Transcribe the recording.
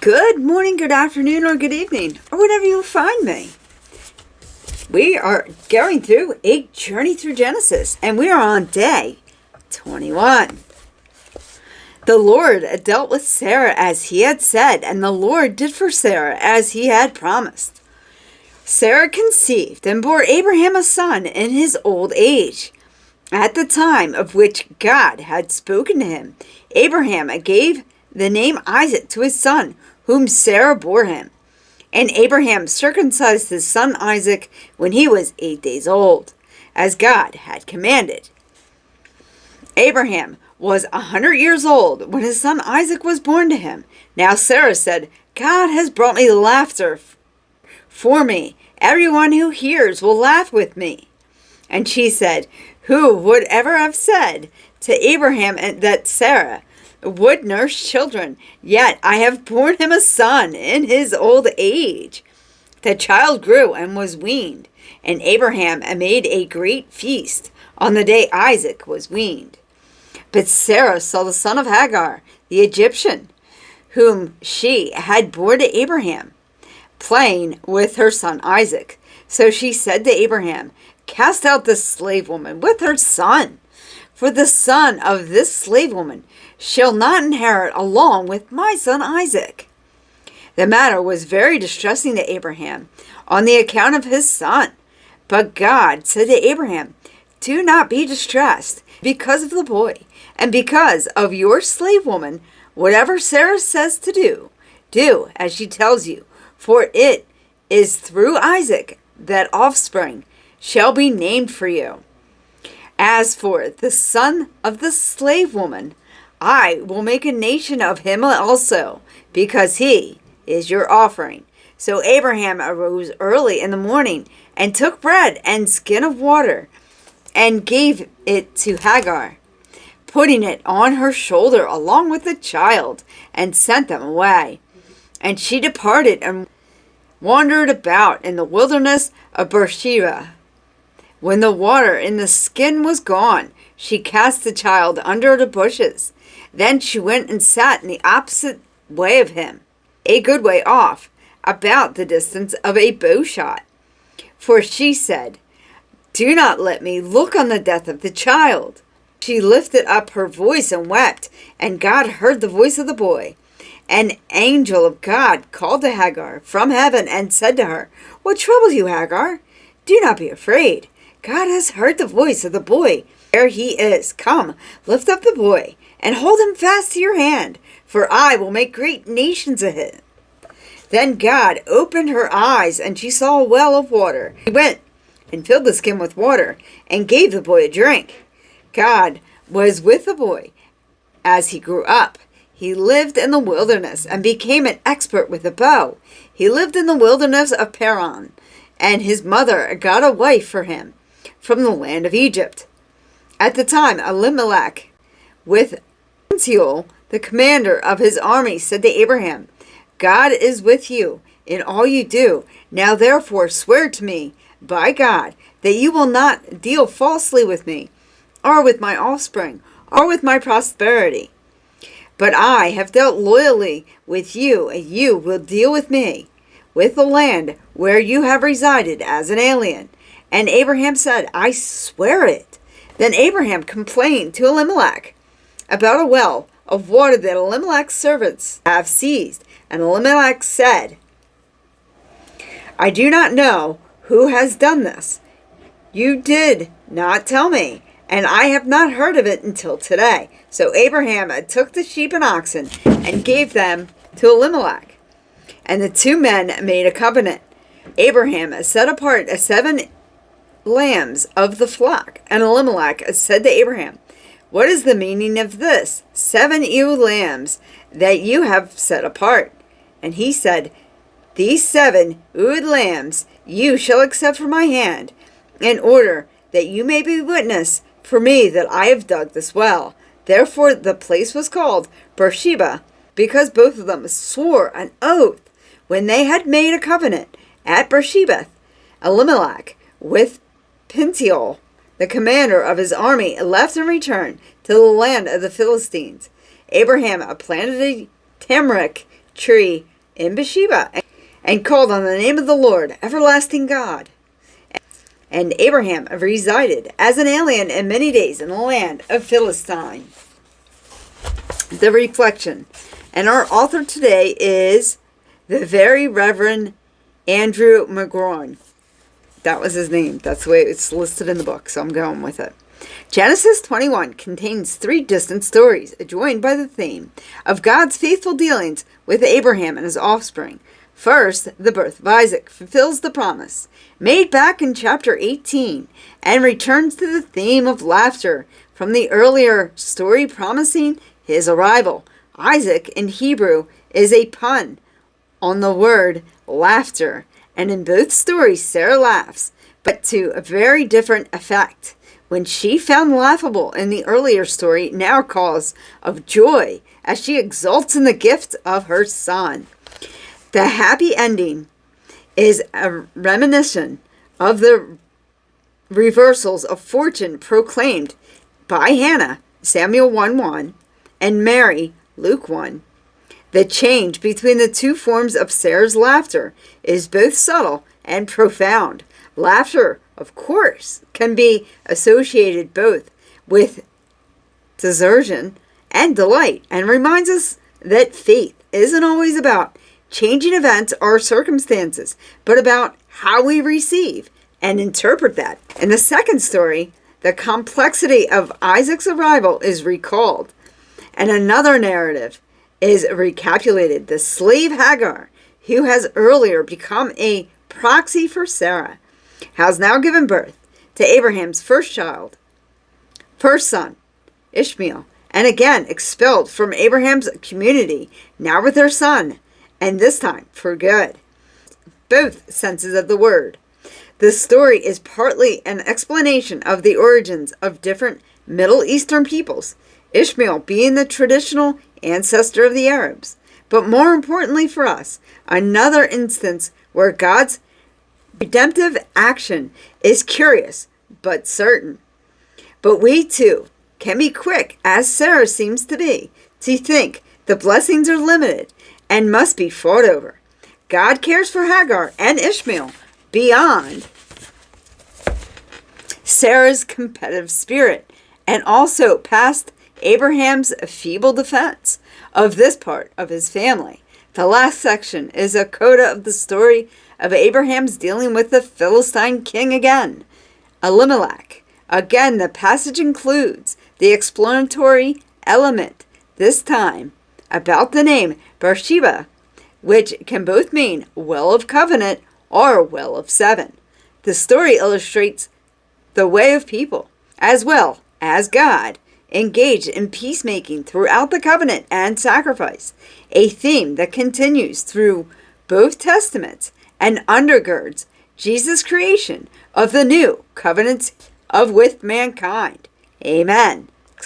Good morning, good afternoon, or good evening, or whatever you'll find me. We are going through a journey through Genesis, and we are on day 21. The Lord dealt with Sarah as he had said, and the Lord did for Sarah as he had promised. Sarah conceived and bore Abraham a son in his old age. At the time of which God had spoken to him, Abraham gave the name Isaac to his son, whom Sarah bore him. And Abraham circumcised his son Isaac when he was 8 days old, as God had commanded. Abraham was 100 years old when his son Isaac was born to him. Now Sarah said, God has brought me laughter for me. Everyone who hears will laugh with me. And she said, who would ever have said to Abraham that Sarah would nurse children? Yet I have borne him a son in his old age. The child grew and was weaned, and Abraham made a great feast on the day Isaac was weaned. But Sarah saw the son of Hagar, the Egyptian, whom she had borne to Abraham, playing with her son Isaac. So she said to Abraham, cast out this slave woman with her son, for the son of this slave woman shall not inherit along with my son Isaac. The matter was very distressing to Abraham on the account of his son. But God said to Abraham, do not be distressed because of the boy, and because of your slave woman. Whatever Sarah says to do, do as she tells you, for it is through Isaac that offspring shall be named for you. As for the son of the slave woman, I will make a nation of him also, because he is your offering. So Abraham arose early in the morning, and took bread and skin of water, and gave it to Hagar, putting it on her shoulder along with the child, and sent them away. And she departed and wandered about in the wilderness of Beersheba. When the water in the skin was gone, she cast the child under the bushes. Then she went and sat in the opposite way of him, a good way off, about the distance of a bow shot. For she said, do not let me look on the death of the child. She lifted up her voice and wept, and God heard the voice of the boy. An angel of God called to Hagar from heaven and said to her, what troubles you, Hagar? Do not be afraid. God has heard the voice of the boy. There he is. Come, lift up the boy, and hold him fast to your hand, for I will make great nations of him. Then God opened her eyes, and she saw a well of water. He went and filled the skin with water, and gave the boy a drink. God was with the boy as he grew up. He lived in the wilderness, and became an expert with a bow. He lived in the wilderness of Paran, and his mother got a wife for him from the land of Egypt. At the time, Elimelech, with Phintiol, the commander of his army, said to Abraham, God is with you in all you do. Now therefore swear to me by God that you will not deal falsely with me, or with my offspring, or with my prosperity. But I have dealt loyally with you, and you will deal with me, with the land where you have resided as an alien. And Abraham said, I swear it. Then Abraham complained to Elimelech about a well of water that Elimelech's servants have seized. And Elimelech said, I do not know who has done this. You did not tell me, and I have not heard of it until today. So Abraham took the sheep and oxen and gave them to Elimelech. And the two men made a covenant. Abraham set apart 7 lambs of the flock. And Elimelech said to Abraham, what is the meaning of this 7 ewe lambs that you have set apart? And he said, these 7 ewe lambs you shall accept from my hand, in order that you may be witness for me that I have dug this well. Therefore the place was called Beersheba, because both of them swore an oath when they had made a covenant at Beersheba. Elimelech with Phintiol, the commander of his army, left and returned to the land of the Philistines. Abraham planted a tamarisk tree in Beersheba, and called on the name of the Lord, everlasting God. And Abraham resided as an alien in many days in the land of Philistine. The reflection. And our author today is the Very Reverend Andrew McGraw. That was his name. That's the way it's listed in the book, so I'm going with it. Genesis 21 contains 3 distant stories, joined by the theme of God's faithful dealings with Abraham and his offspring. First, the birth of Isaac fulfills the promise made back in chapter 18 and returns to the theme of laughter from the earlier story promising his arrival. Isaac in Hebrew is a pun on the word laughter, and in both stories Sarah laughs, but to a very different effect. When she found laughable in the earlier story, now cause of joy as she exults in the gift of her son. The happy ending is a reminiscence of the reversals of fortune proclaimed by Hannah, Samuel 1:1, and Mary, Luke 1. The change between the 2 forms of Sarah's laughter is both subtle and profound. Laughter, of course, can be associated both with desertion and delight, and reminds us that faith isn't always about changing events or circumstances, but about how we receive and interpret that. In the second story, the complexity of Isaac's arrival is recalled, and another narrative is recapitulated. The slave Hagar, who has earlier become a proxy for Sarah, has now given birth to Abraham's first son, Ishmael, and again expelled from Abraham's community, now with her son, and this time for good. Both senses of the word. This story is partly an explanation of the origins of different Middle Eastern peoples, Ishmael being the traditional ancestor of the Arabs, but more importantly for us, another instance where God's redemptive action is curious but certain. But we too can be quick, as Sarah seems to be, to think the blessings are limited and must be fought over. God cares for Hagar and Ishmael beyond Sarah's competitive spirit, and also past Abraham's feeble defense of this part of his family. The last section is a coda of the story of Abraham's dealing with the Philistine king again, Elimelech. Again, the passage includes the explanatory element, this time about the name Beersheba, which can both mean well of covenant or well of 7. The story illustrates the way of people, as well as God, engaged in peacemaking throughout the covenant and sacrifice, a theme that continues through both testaments and undergirds Jesus' creation of the new covenant with mankind. Amen.